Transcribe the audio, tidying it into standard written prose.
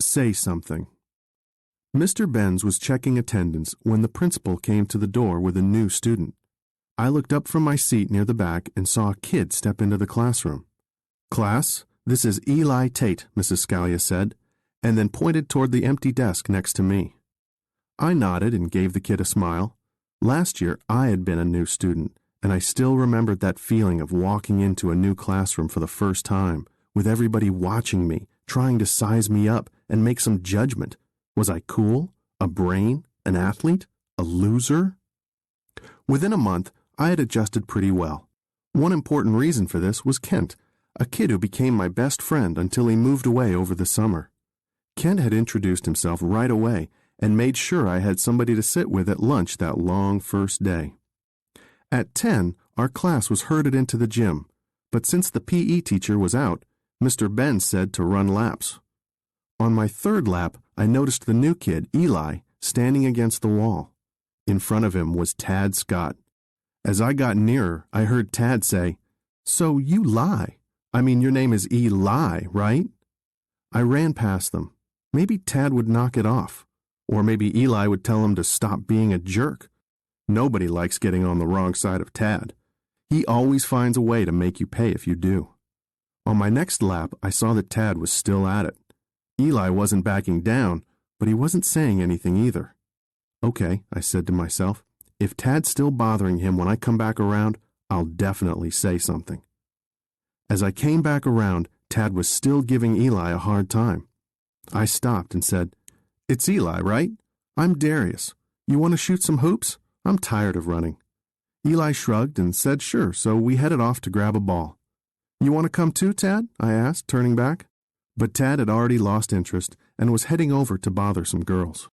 say something. Mr. Benz was checking attendance when the principal came to the door with a new student. I looked up from my seat near the back and saw a kid step into the classroom. "Class, this is Eli Tate," Mrs. Scalia said, and then pointed toward the empty desk next to me. I nodded and gave the kid a smile. Last year, I had been a new student, and I still remembered that feeling of walking into a new classroom for the first time, with everybody watching me, trying to size me up and make some judgment. Was I cool? A brain? An athlete? A loser? Within a month, I had adjusted pretty well. One important reason for this was Kent, a kid who became my best friend until he moved away over the summer. Kent had introduced himself right away and made sure I had somebody to sit with at lunch that long first day. At 10, our class was herded into the gym, but since the PE teacher was out, Mr. Benz said to run laps. On my third lap, I noticed the new kid, Eli, standing against the wall. In front of him was Tad Scott. As I got nearer, I heard Tad say, "So you lie. I mean, your name is Eli, right?" I ran past them. Maybe Tad would knock it off. Or maybe Eli would tell him to stop being a jerk. Nobody likes getting on the wrong side of Tad. He always finds a way to make you pay if you do. On my next lap, I saw that Tad was still at it. Eli wasn't backing down, but he wasn't saying anything either. "Okay," I said to myself, "if Tad's still bothering him when I come back around, I'll definitely say something." As I came back around, Tad was still giving Eli a hard time. I stopped and said, "It's Eli, right? I'm Darius. You want to shoot some hoops? I'm tired of running." Eli shrugged and said sure, so we headed off to grab a ball. "You want to come too, Tad?" I asked, turning back. But Tad had already lost interest and was heading over to bother some girls.